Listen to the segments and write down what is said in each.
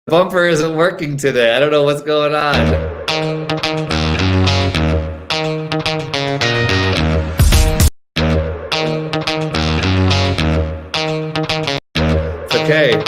bumper isn't working today. I don't know what's going on. It's okay.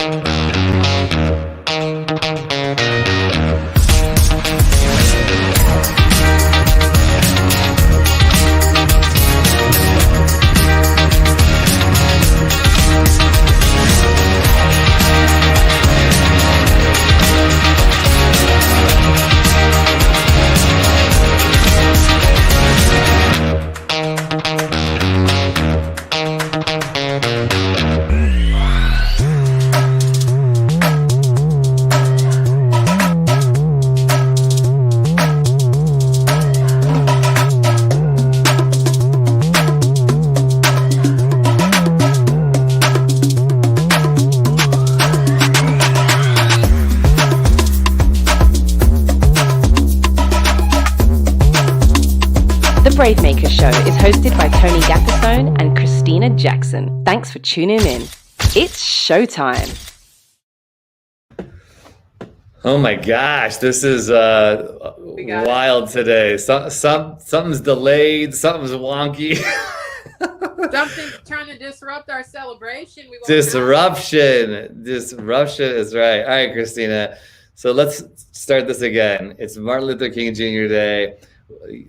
The Bravemaker Show is hosted by Tony Gapastione and Krystina Jackson. Thanks for tuning in. It's showtime. Oh my gosh, this is wild today. Something's delayed, something's wonky. Something's trying to disrupt our celebration. Disruption is right. All right, Krystina. So let's start this again. It's Martin Luther King Jr. Day.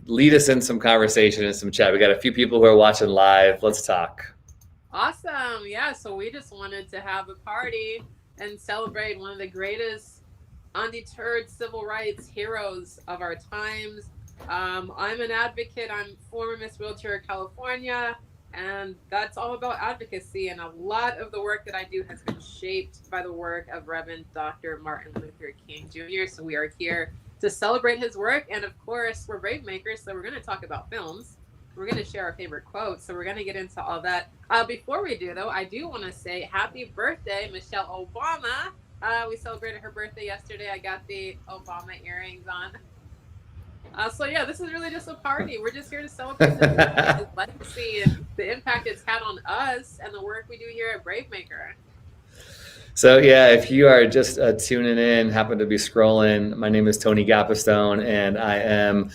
Lead us in some conversation and some chat. We got a few people who are watching live. Let's talk. Awesome. Yeah, so we just wanted to have a party and celebrate one of the greatest undeterred civil rights heroes of our times. I'm an advocate. I'm former Miss Wheelchair California, and that's all about advocacy. And a lot of the work that I do has been shaped by the work of Reverend Dr. Martin Luther King Jr. So we are here to celebrate his work. And of course, we're brave makers, so we're going to talk about films. We're going to share our favorite quotes. So we're going to get into all that. Before we do, though, I do want to say happy birthday, Michelle Obama. We celebrated her birthday yesterday. I got the Obama earrings on. So yeah, this is really just a party. We're just here to celebrate his legacy and the impact it's had on us and the work we do here at Bravemaker. So yeah, if you are just tuning in, happen to be scrolling, my name is Tony Gapastione, and I am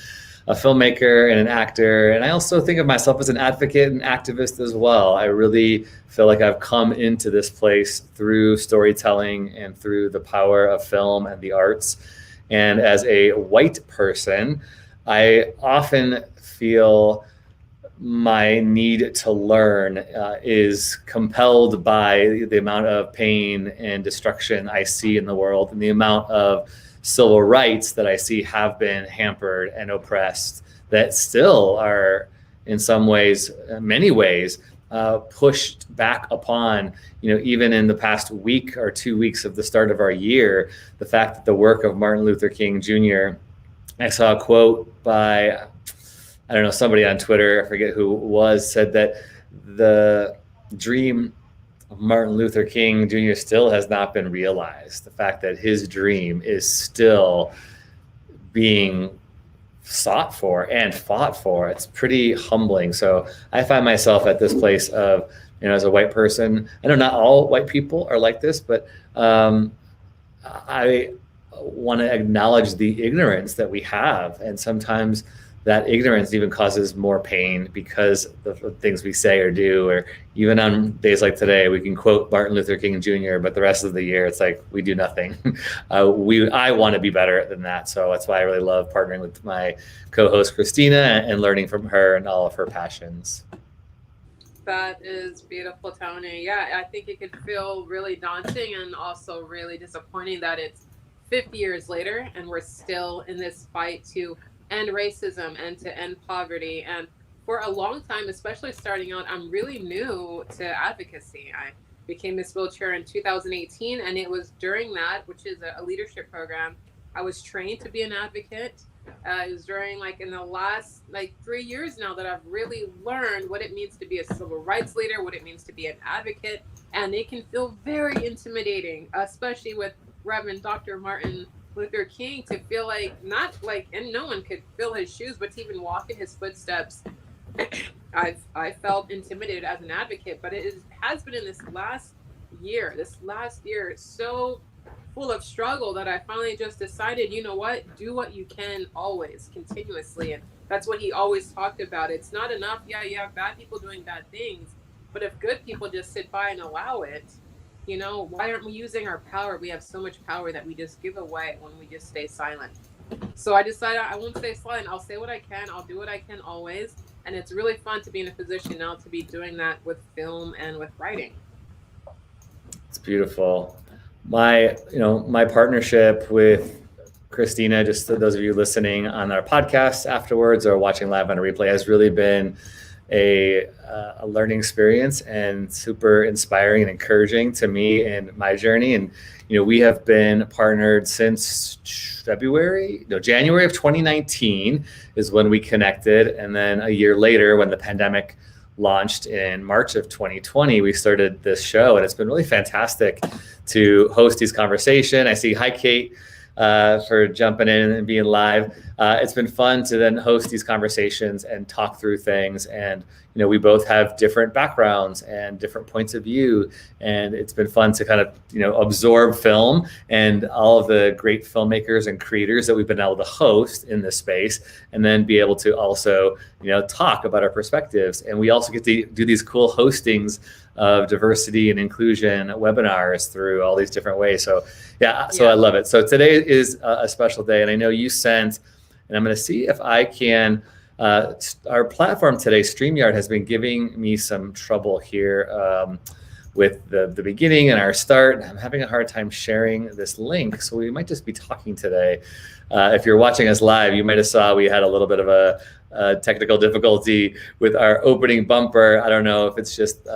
a filmmaker and an actor. And I also think of myself as an advocate and activist as well. I really feel like I've come into this place through storytelling and through the power of film and the arts. And as a white person, I often feel my need to learn is compelled by the amount of pain and destruction I see in the world, and the amount of civil rights that I see have been hampered and oppressed, that still are in some ways, many ways, pushed back upon, even in the past week or 2 weeks of the start of our year. The fact that the work of Martin Luther King Jr., I saw a quote by, I don't know, somebody on Twitter, I forget who it was, said that the dream of Martin Luther King Jr. still has not been realized. The fact that his dream is still being sought for and fought for, it's pretty humbling. So I find myself at this place of, as a white person, I know not all white people are like this, but I want to acknowledge the ignorance that we have. And sometimes that ignorance even causes more pain because of the things we say or do. Or even on days like today, we can quote Martin Luther King Jr., but the rest of the year, it's like we do nothing. I want to be better than that. So that's why I really love partnering with my co-host Krystina and learning from her and all of her passions. That is beautiful, Tony. Yeah, I think it could feel really daunting and also really disappointing that it's 50 years later and we're still in this fight to end racism and to end poverty. And for a long time, especially starting out, I'm really new to advocacy. I became Miss Wheelchair in 2018, and it was during that, which is a leadership program, I was trained to be an advocate. It was during in the last 3 years now that I've really learned what it means to be a civil rights leader, what it means to be an advocate. And it can feel very intimidating, especially with Reverend Dr. Martin Luther King, to feel and no one could fill his shoes, but to even walk in his footsteps. I felt intimidated as an advocate, but has been in this last year so full of struggle that I finally just decided, you know what, do what you can always, continuously. And that's what he always talked about. It's not enough. Yeah, you have bad people doing bad things, but if good people just sit by and allow it, you know, why aren't we using our power? We have so much power that we just give away when we just stay silent. So I decided I won't stay silent. I'll say what I can. I'll do what I can always. And it's really fun to be in a position now to be doing that with film and with writing. It's beautiful. My partnership with Krystina, just to those of you listening on our podcast afterwards or watching live on a replay, has really been a learning experience and super inspiring and encouraging to me in my journey. And we have been partnered since January of 2019 is when we connected, and then a year later, when the pandemic launched in March of 2020, we started this show, and it's been really fantastic to host these conversations. I see, hi Kate, for jumping in and being live. It's been fun to then host these conversations and talk through things. And, we both have different backgrounds and different points of view. And it's been fun to kind of, absorb film and all of the great filmmakers and creators that we've been able to host in this space, and then be able to also, talk about our perspectives. And we also get to do these cool hostings of diversity and inclusion webinars through all these different ways. So I love it. So today is a special day, and I know you sent, and I'm going to see if I can, our platform today, StreamYard, has been giving me some trouble here with the beginning and our start. I'm having a hard time sharing this link, so we might just be talking today. If you're watching us live, you might have saw we had a little bit of a technical difficulty with our opening bumper. I don't know if it's just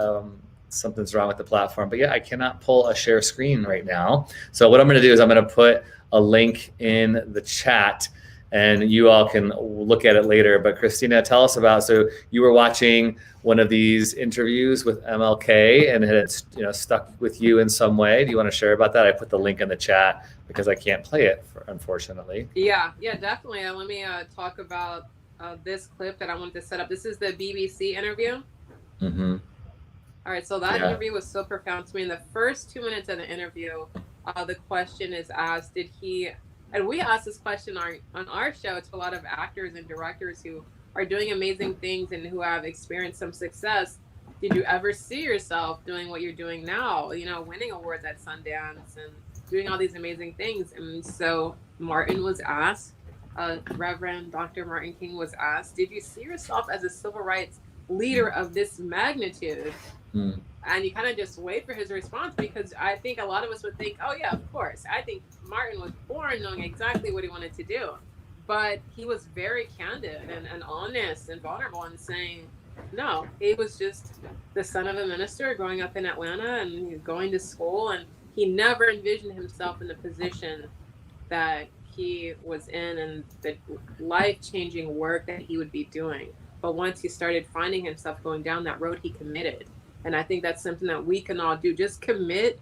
something's wrong with the platform, but I cannot pull a share screen right now. So what I'm going to do is I'm going to put a link in the chat, and you all can look at it later. But Krystina, tell us about, so you were watching one of these interviews with MLK, and it's stuck with you in some way. Do you want to share about that? I put the link in the chat because I can't play it, unfortunately. Yeah, definitely. Let me talk about this clip that I wanted to set up. This is the BBC interview. Mm-hmm. All right, so that interview was so profound to me. In the first 2 minutes of the interview, the question is asked, and we asked this question on our show to a lot of actors and directors who are doing amazing things and who have experienced some success. Did you ever see yourself doing what you're doing now, winning awards at Sundance and doing all these amazing things? And so Martin was asked, Reverend Dr. Martin King was asked, did you see yourself as a civil rights leader of this magnitude? And you kind of just wait for his response, because I think a lot of us would think, oh yeah, of course. I think Martin was born knowing exactly what he wanted to do, but he was very candid and honest and vulnerable and saying, no, he was just the son of a minister growing up in Atlanta, and he was going to school, and he never envisioned himself in the position that he was in and the life-changing work that he would be doing. But once he started finding himself going down that road, he committed. And I think that's something that we can all do. Just commit.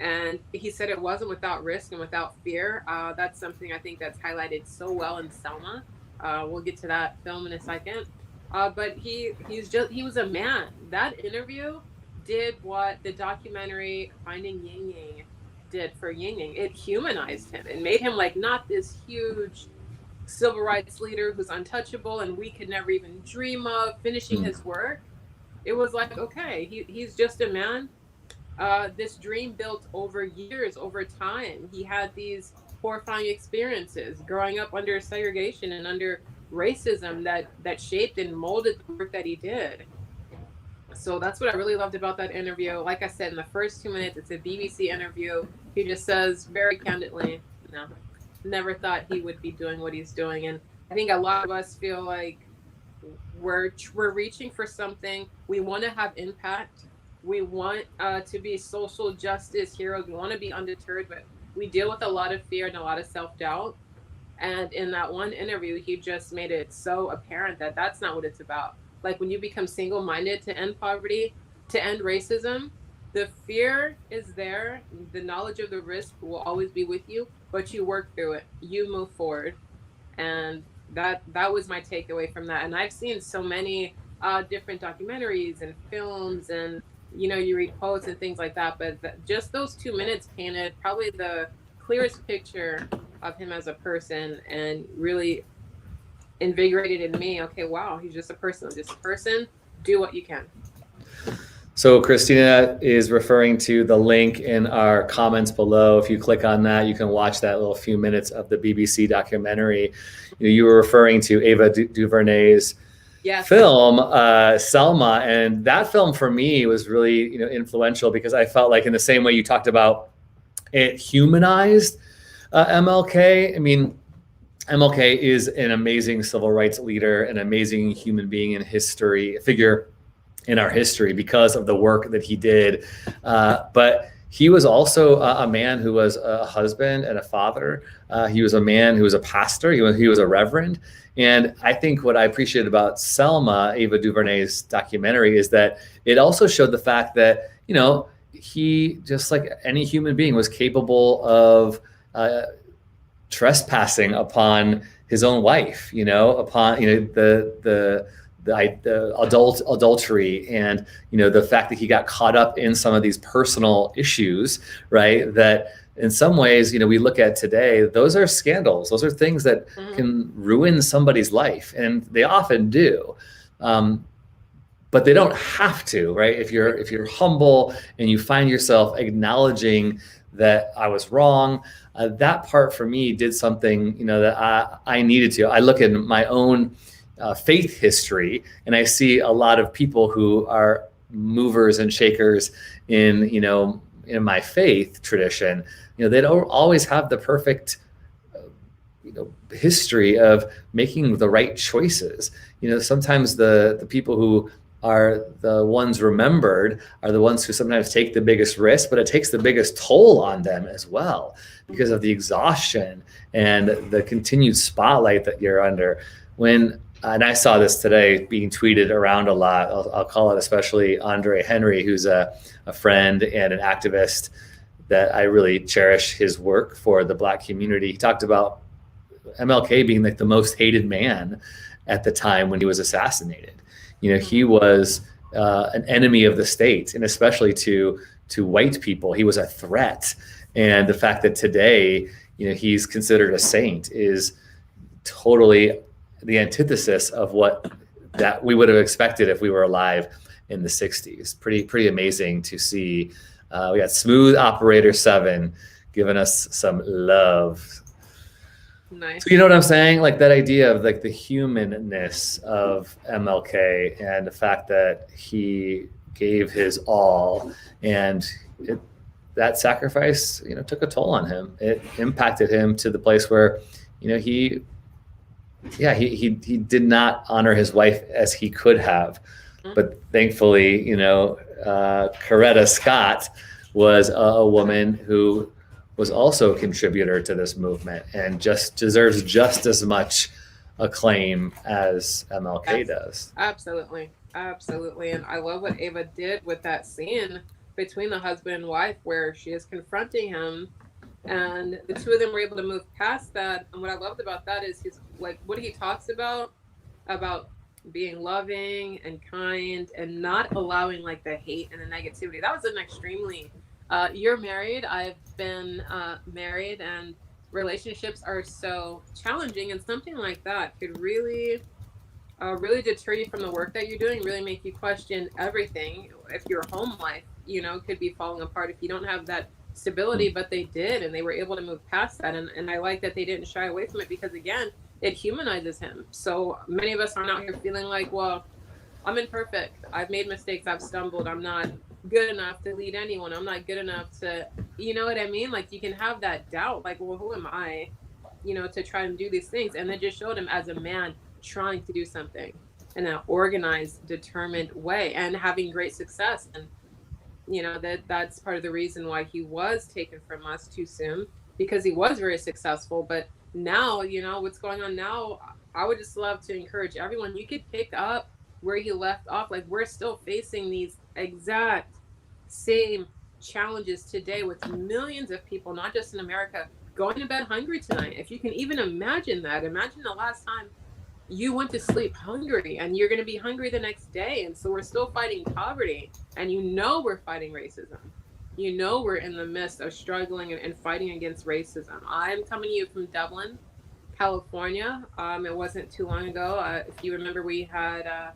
And he said it wasn't without risk and without fear. That's something I think that's highlighted so well in Selma. We'll get to that film in a second. But he was a man. That interview did what the documentary Finding Ying Yang did for Ying Yang. It humanized him. It made him like not this huge civil rights leader who's untouchable and we could never even dream of finishing his work. It was like, okay, he's just a man. This dream built over years, over time. He had these horrifying experiences growing up under segregation and under racism that shaped and molded the work that he did. So that's what I really loved about that interview. Like I said, in the first 2 minutes, it's a BBC interview. He just says very candidly, no, never thought he would be doing what he's doing. And I think a lot of us feel like we're reaching for something. We want to have impact. We want to be social justice heroes. We want to be undeterred, but we deal with a lot of fear and a lot of self-doubt. And in that one interview, he just made it so apparent that that's not what it's about. Like when you become single-minded to end poverty, to end racism, the fear is there. The knowledge of the risk will always be with you, but you work through it. You move forward. And that was my takeaway from that. And I've seen so many different documentaries and films, and you read quotes and things like that, but just those 2 minutes painted probably the clearest picture of him as a person, and really invigorated in me. Okay, wow, he's just a person. Do what you can. So Krystina is referring to the link in our comments below. If you click on that, you can watch that little few minutes of the BBC documentary. You were referring to Ava DuVernay's film, Selma, and that film for me was really influential, because I felt like, in the same way you talked about, it humanized MLK. I mean, MLK is an amazing civil rights leader, an amazing human being in history, figure in our history, because of the work that he did. But he was also a man who was a husband and a father. He was a man who was a pastor. He was a reverend. And I think what I appreciated about Selma, Ava DuVernay's documentary, is that it also showed the fact that, he, just like any human being, was capable of trespassing upon his own wife, upon the adultery, and the fact that he got caught up in some of these personal issues, right? That in some ways, we look at today, those are scandals. Those are things that can ruin somebody's life, and they often do. But they don't have to, right? If you're humble and you find yourself acknowledging that I was wrong, that part for me did something, that I needed to. I look at my own faith history, and I see a lot of people who are movers and shakers in my faith tradition. They don't always have the perfect history of making the right choices. Sometimes the people who are the ones remembered are the ones who sometimes take the biggest risk, but it takes the biggest toll on them as well, because of the exhaustion and the continued spotlight that you're under. And I saw this today being tweeted around a lot. I'll call it especially Andre Henry, who's a friend and an activist that I really cherish his work for the Black community. He talked about MLK being like the most hated man at the time when he was assassinated. He was an enemy of the state, and especially to white people, he was a threat. And the fact that today, he's considered a saint is totally the antithesis of what that we would have expected if we were alive in the 60s. Pretty amazing to see. We got Smooth Operator 7 giving us some love. Nice. So you know what I'm saying? Like that idea of like the humanness of MLK, and the fact that he gave his all, and that sacrifice, took a toll on him. It impacted him to the place where, he did not honor his wife as he could have. But thankfully, Coretta Scott was a woman who was also a contributor to this movement, and just deserves just as much acclaim as MLK does. Absolutely. And I love what Ava did with that scene between the husband and wife, where she is confronting him, and the two of them were able to move past that. And what I loved about that is what he talks about being loving and kind, and not allowing like the hate and the negativity. That was an extremely you're married. I've been married, and relationships are so challenging, and something like that could really deter you from the work that you're doing, really make you question everything. If your home life, could be falling apart if you don't have that stability, but they did, and they were able to move past that. And I like that they didn't shy away from it, because again, it humanizes him. So many of us aren't out here feeling like, well, I'm imperfect, I've made mistakes, I've stumbled, I'm not good enough to lead anyone, I'm not good enough to, you know what I mean? Like, you can have that doubt, like, well, who am I, to try and do these things? And they just showed him as a man trying to do something in an organized, determined way, and having great success. And that's part of the reason why he was taken from us too soon, because he was very successful. But now, what's going on now, I would just love to encourage everyone, you could pick up where he left off. Like, we're still facing these exact same challenges today, with millions of people, not just in America, going to bed hungry tonight. If you can even imagine that, imagine the last time you went to sleep hungry, and you're going to be hungry the next day. And so we're still fighting poverty, and we're fighting racism. you know we're in the midst of struggling and fighting against racism. I'm coming to you from Dublin, California. It wasn't too long ago. If you remember, we had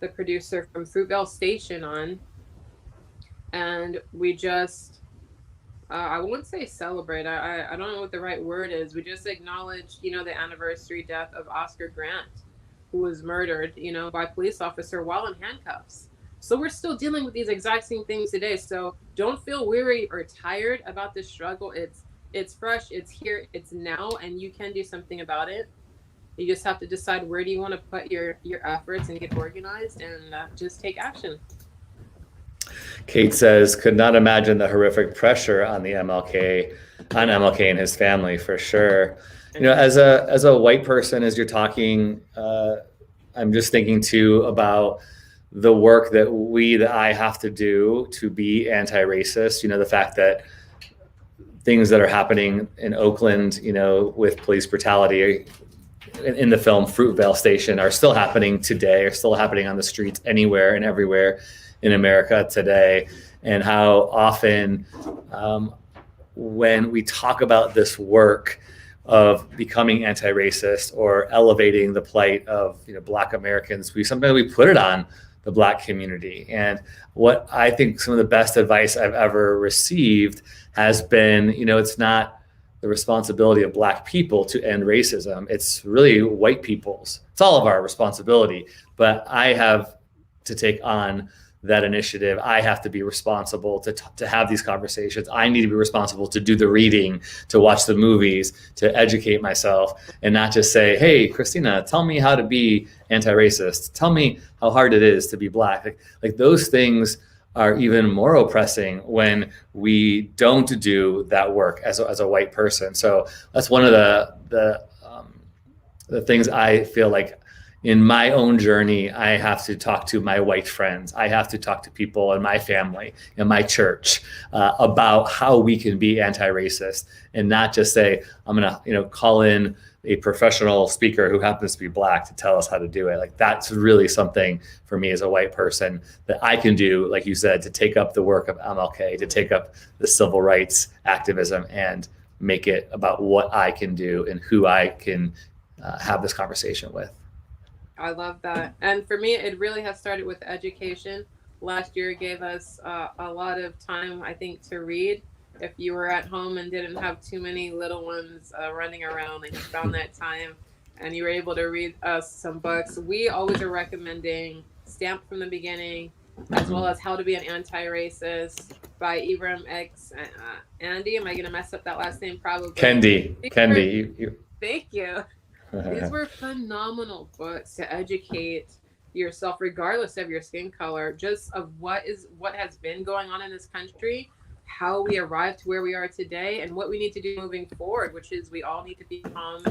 the producer from Fruitvale Station on, and we just, I won't say celebrate. I don't know what the right word is. We just acknowledged, the anniversary death of Oscar Grant, who was murdered, by a police officer while in handcuffs. So we're still dealing with these exact same things today. So don't feel weary or tired about this struggle. It's fresh, it's here, it's now, and you can do something about it. You just have to decide where do you want to put your efforts and get organized and just take action. Kate says, could not imagine the horrific pressure on MLK and his family, for sure. As a white person, as you're talking, I'm just thinking too about the work that I have to do to be anti-racist. The fact that things that are happening in Oakland, with police brutality in the film Fruitvale Station are still happening today, are still happening on the streets anywhere and everywhere in America today. And how often when we talk about this work of becoming anti-racist or elevating the plight of Black Americans, sometimes we put it on the Black community. And what I think some of the best advice I've ever received has been, it's not the responsibility of Black people to end racism. It's really white people's. It's all of our responsibility. But I have to take on that initiative. I have to be responsible to have these conversations. I need to be responsible to do the reading, to watch the movies, to educate myself, and not just say, hey, Krystina, tell me how to be anti-racist. Tell me how hard it is to be Black. Like those things are even more oppressing when we don't do that work as a white person. So that's one of the things I feel like in my own journey, I have to talk to my white friends. I have to talk to people in my family, in my church, about how we can be anti-racist, and not just say, I'm gonna, call in a professional speaker who happens to be Black to tell us how to do it. Like that's really something for me as a white person that I can do, like you said, to take up the work of MLK, to take up the civil rights activism and make it about what I can do and who I can have this conversation with. I love that. And for me, it really has started with education. Last year gave us a lot of time, I think, to read. If you were at home and didn't have too many little ones running around, and you found that time and you were able to read us some books, we always are recommending Stamped from the Beginning, as well as How to Be an Anti-Racist by Ibram X. Andy, am I going to mess up that last name? Probably. Kendi. Thank you. These were phenomenal books to educate yourself, regardless of your skin color, just of what has been going on in this country, how we arrived to where we are today, and what we need to do moving forward, which is we all need to become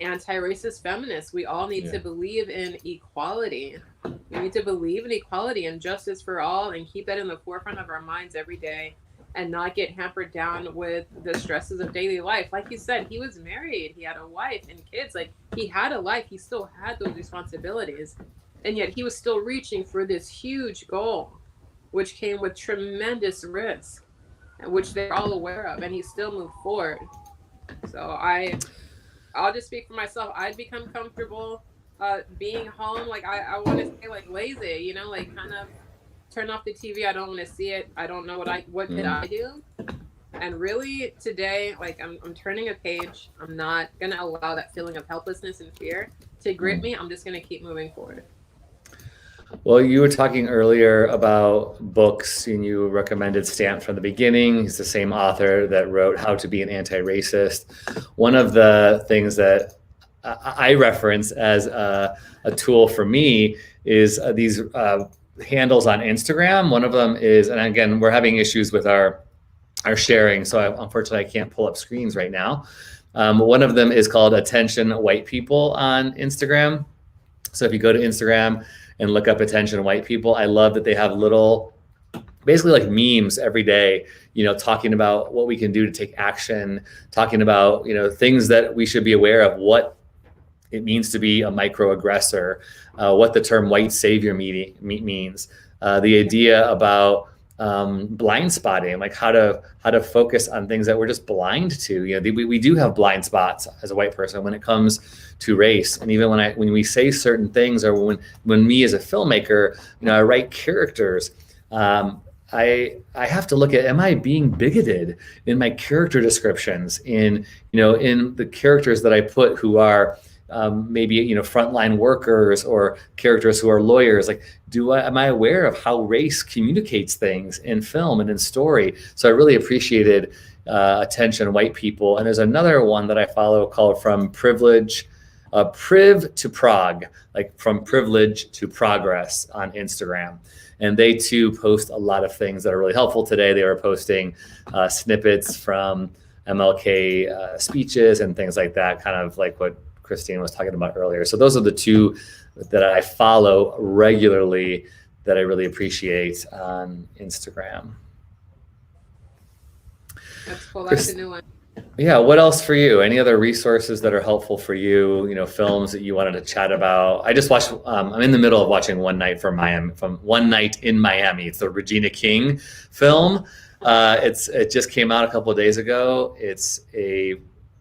anti-racist feminists. We all need to believe in equality. We need to believe in equality and justice for all, and keep that in the forefront of our minds every day, and not get hampered down with the stresses of daily life. Like you said, he was married, he had a wife and kids. Like, he had a life, he still had those responsibilities, and yet he was still reaching for this huge goal, which came with tremendous risk, which they're all aware of, and he still moved forward. So I'll just speak for myself. I'd become comfortable being home. Like, I want to say, like, lazy, like, kind of turn off the TV. I don't want to see it. I don't know what could I do? And really today, like, I'm turning a page. I'm not going to allow that feeling of helplessness and fear to grip me. I'm just going to keep moving forward. Well, you were talking earlier about books, and you recommended Stamped from the Beginning. He's the same author that wrote How to Be an Anti-Racist. One of the things that I reference as a tool for me is these handles on Instagram. One of them is, and again, we're having issues with our sharing, so unfortunately I can't pull up screens right now. One of them is called Attention White People on Instagram. So if you go to Instagram and look up Attention White People, I love that they have little, basically like memes every day, talking about what we can do to take action, talking about, things that we should be aware of, what it means to be a microaggressor, what the term white savior means, the idea about blind spotting, like how to focus on things that we're just blind to. We do have blind spots as a white person when it comes to race. And even when we say certain things, or when me as a filmmaker, I write characters, I have to look at, am I being bigoted in my character descriptions, in the characters that I put who are maybe frontline workers, or characters who are lawyers. Like, am I aware of how race communicates things in film and in story? So I really appreciated Attention White People. And there's another one that I follow called From Privilege, Priv to Prog, like from privilege to progress, on Instagram. And they too post a lot of things that are really helpful. Today they were posting snippets from MLK speeches and things like that, kind of like what Krystina was talking about earlier. So those are the two that I follow regularly that I really appreciate on Instagram. That's cool. That's a new one. Yeah. What else for you? Any other resources that are helpful for you? Films that you wanted to chat about? I just watched. I'm in the middle of watching One Night in Miami. It's the Regina King film. It just came out a couple of days ago. It's a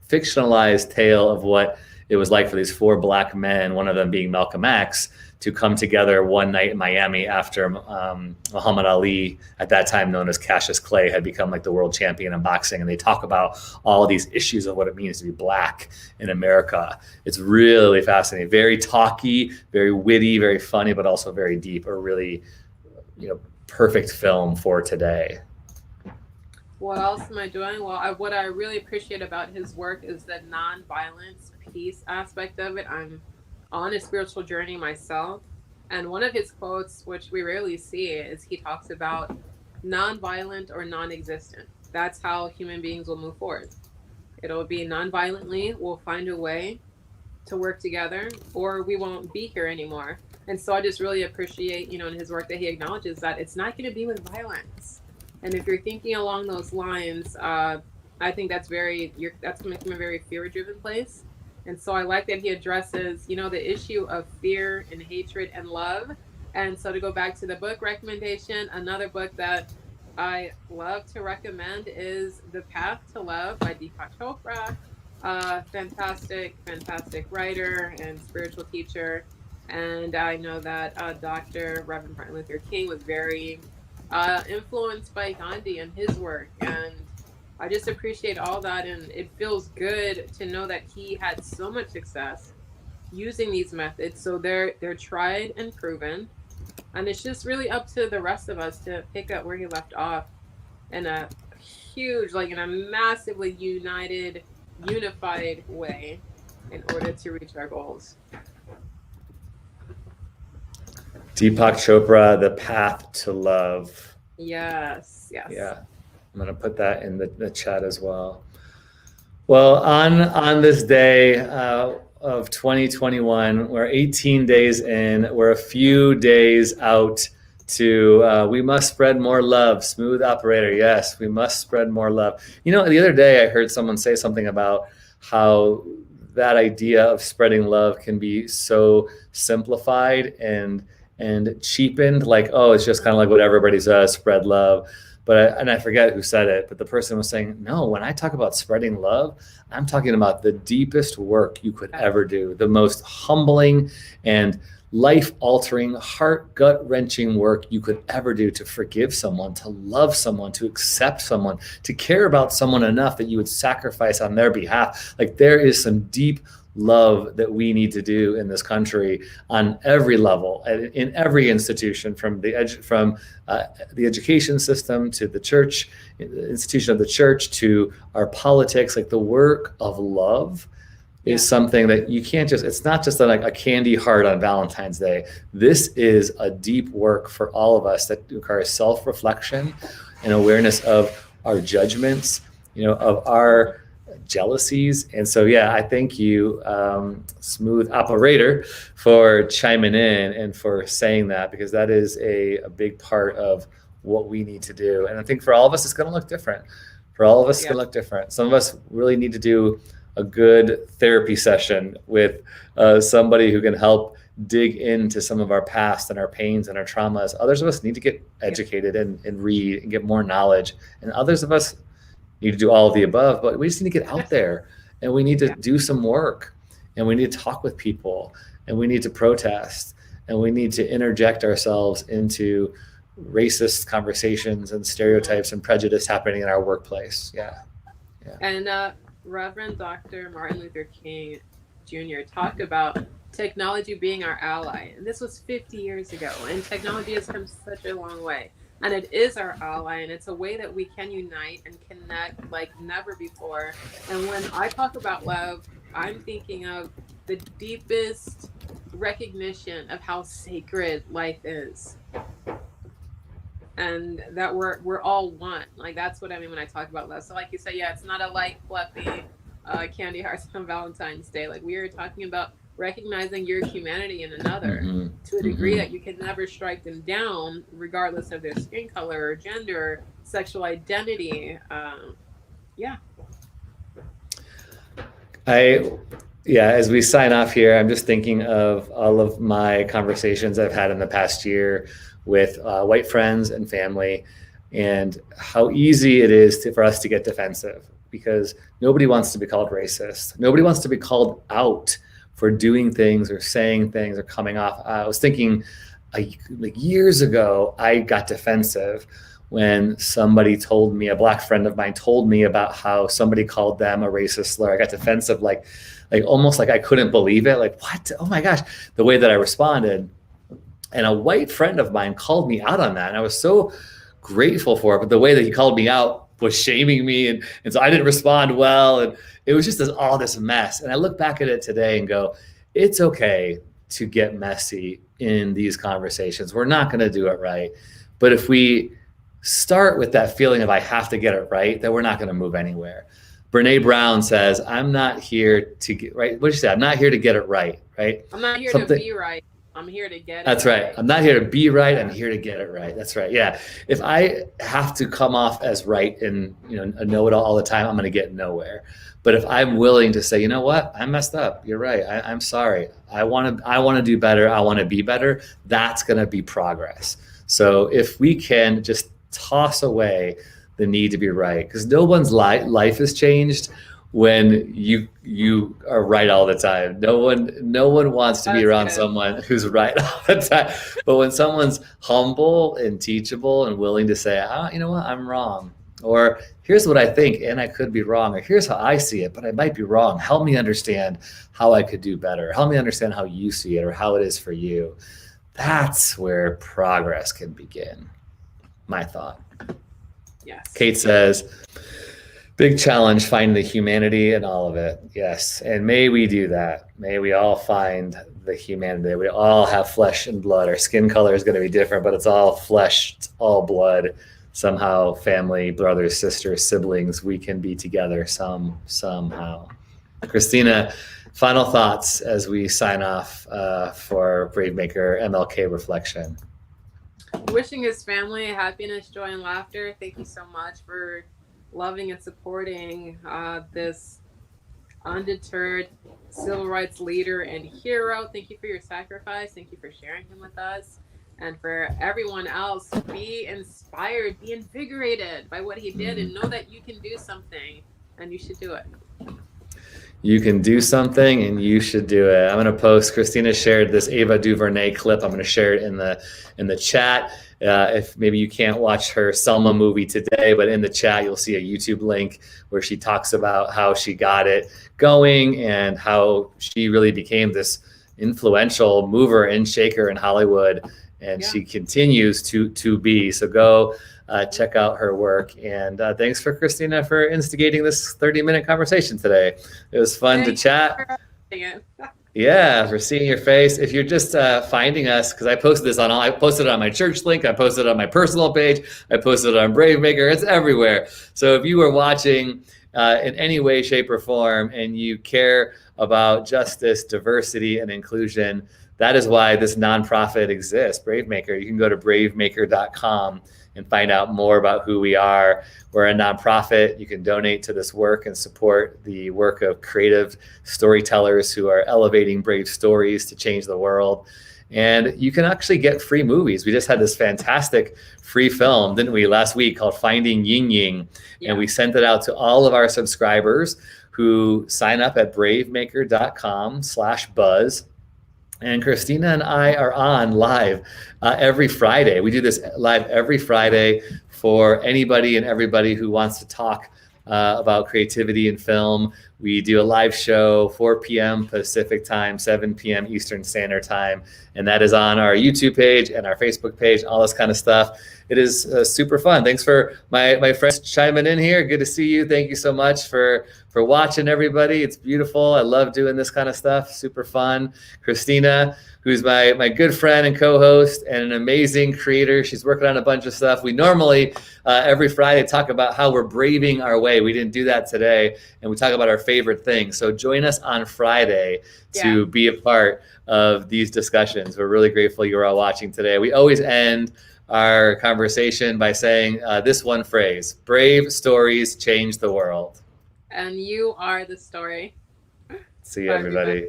fictionalized tale of what it was like for these four Black men, one of them being Malcolm X, to come together one night in Miami after Muhammad Ali, at that time known as Cassius Clay, had become like the world champion in boxing. And they talk about all these issues of what it means to be Black in America. It's really fascinating, very talky, very witty, very funny, but also very deep. A really, perfect film for today. What else am I doing? Well, what I really appreciate about his work is the non-violence peace aspect of it. I'm on a spiritual journey myself, and one of his quotes, which we rarely see, is he talks about non-violent or non-existent. That's how human beings will move forward. It'll be non-violently. We'll find a way to work together, or we won't be here anymore. And so I just really appreciate, in his work, that he acknowledges that it's not going to be with violence. And if you're thinking along those lines, I think that's coming from a very fear-driven place. And so I like that he addresses, the issue of fear and hatred and love. And so to go back to the book recommendation, another book that I love to recommend is The Path to Love by Deepak Chopra. Fantastic writer and spiritual teacher. And I know that Dr. Reverend Martin Luther King was very influenced by Gandhi and his work. And I just appreciate all that, and it feels good to know that he had so much success using these methods. So they're tried and proven, and it's just really up to the rest of us to pick up where he left off in a massively unified way in order to reach our goals. Deepak Chopra, The Path to Love. Yes. Yeah. I'm going to put that in the chat as well. Well, on this day of 2021, we're 18 days in. We're a few days out to we must spread more love. Smooth operator. Yes, we must spread more love. The other day I heard someone say something about how that idea of spreading love can be so simplified and cheapened. Like, oh, it's just kind of like what everybody says, spread love. But I forget who said it, but the person was saying, no, when I talk about spreading love, I'm talking about the deepest work you could ever do, the most humbling and life-altering, heart, gut-wrenching work you could ever do, to forgive someone, to love someone, to accept someone, to care about someone enough that you would sacrifice on their behalf. Like, there is some deep love that we need to do in this country on every level, in every institution, from the education system to the church, institution of the church, to our politics. Like, the work of love is something that you can't just, it's not just like a candy heart on Valentine's Day. This is a deep work for all of us that requires self-reflection and awareness of our judgments, of our jealousies. And so, I thank you, Smooth Operator, for chiming in and for saying that, because that is a big part of what we need to do. And I think for all of us, it's going to look different. It's going to look different. Some of us really need to do a good therapy session with somebody who can help dig into some of our past and our pains and our traumas. Others of us need to get educated and read and get more knowledge. And others of us need to do all of the above, but we just need to get out there and we need to do some work and we need to talk with people and we need to protest and we need to interject ourselves into racist conversations and stereotypes and prejudice happening in our workplace. And Reverend Dr. Martin Luther King Jr. talked about technology being our ally. And this was 50 years ago, and technology has come such a long way. And it is our ally, and it's a way that we can unite and connect like never before. And when I talk about love, I'm thinking of the deepest recognition of how sacred life is. And that we're all one. Like, that's what I mean when I talk about love. So like you say, yeah, it's not a light, fluffy candy hearts on Valentine's Day. Like, we are talking about recognizing your humanity in another to a degree that you can never strike them down, regardless of their skin color or gender, or sexual identity. As we sign off here, I'm just thinking of all of my conversations I've had in the past year with white friends and family, and how easy it is for us to get defensive, because nobody wants to be called racist. Nobody wants to be called out for doing things or saying things or coming off. I was thinking like years ago, I got defensive when somebody told me, a Black friend of mine told me about how somebody called them a racist slur. I got defensive, like almost like I couldn't believe it. Like, what? Oh my gosh, the way that I responded. And a white friend of mine called me out on that. And I was so grateful for it. But the way that he called me out was shaming me. And so I didn't respond well. And it was just all this mess. And I look back at it today and go, it's okay to get messy in these conversations. We're not going to do it right. But if we start with that feeling of I have to get it right, then we're not going to move anywhere. Brene Brown says, I'm not here to get right. What did she say? I'm not here to get it right. Right. I'm not here to be right. I'm here to get it. That's right. I'm not here to be right. I'm here to get it right. That's right. Yeah. If I have to come off as right and a know-it-all all the time, I'm going to get nowhere. But if I'm willing to say, you know what, I messed up. You're right. I'm sorry. I want to do better. I want to be better. That's going to be progress. So if we can just toss away the need to be right, because no one's life is changed when you are right all the time. No one wants to be around someone who's right all the time. But when someone's humble and teachable and willing to say, you know what, I'm wrong, or here's what I think and I could be wrong, or here's how I see it, but I might be wrong. Help me understand how I could do better. Help me understand how you see it or how it is for you. That's where progress can begin. My thought. Yes. Kate says, big challenge, finding the humanity in all of it. Yes. And may we do that. May we all find the humanity. We all have flesh and blood. Our skin color is going to be different, but it's all flesh, it's all blood. Somehow, family, brothers, sisters, siblings, we can be together somehow. Krystina, final thoughts as we sign off for Bravemaker MLK Reflection. Wishing his family happiness, joy, and laughter. Thank you so much for loving and supporting this undeterred civil rights leader and hero. Thank you for your sacrifice. Thank you for sharing him with us. And for everyone else, be inspired, be invigorated by what he did, and know that you can do something and you should do it. You can do something and you should do it. I'm going to post, Krystina shared this Ava DuVernay clip. I'm going to share it in the chat. If maybe you can't watch her Selma movie today, but in the chat, you'll see a YouTube link where she talks about how she got it going and how she really became this influential mover and shaker in Hollywood. And she continues to be. So go check out her work. And thanks for Krystina for instigating this 30-minute conversation today. It was fun to chat. Yeah, for seeing your face. If you're just finding us, because I posted it on my church link, I posted it on my personal page, I posted it on Bravemaker, it's everywhere. So if you are watching in any way, shape, or form, and you care about justice, diversity, and inclusion, that is why this nonprofit exists, Bravemaker. You can go to bravemaker.com and find out more about who we are. We're a nonprofit. You can donate to this work and support the work of creative storytellers who are elevating brave stories to change the world. And you can actually get free movies. We just had this fantastic free film, didn't we, last week, called Finding Ying Ying. Yeah. And we sent it out to all of our subscribers who sign up at bravemaker.com/buzz. And Krystina and I are on live every Friday. We do this live every Friday for anybody and everybody who wants to talk about creativity in film. We do a live show, 4 p.m. Pacific time, 7 p.m. Eastern Standard Time. And that is on our YouTube page and our Facebook page, all this kind of stuff. It is super fun. Thanks for my friends chiming in here. Good to see you. Thank you so much for watching, everybody. It's beautiful. I love doing this kind of stuff. Super fun. Krystina, who's my good friend and co-host and an amazing creator. She's working on a bunch of stuff. We normally, every Friday, talk about how we're braving our way. We didn't do that today. And we talk about our favorite things. So join us on Friday to be a part of these discussions. We're really grateful you're all watching today. We always end our conversation by saying this one phrase: brave stories change the world. And you are the story. See you, everybody.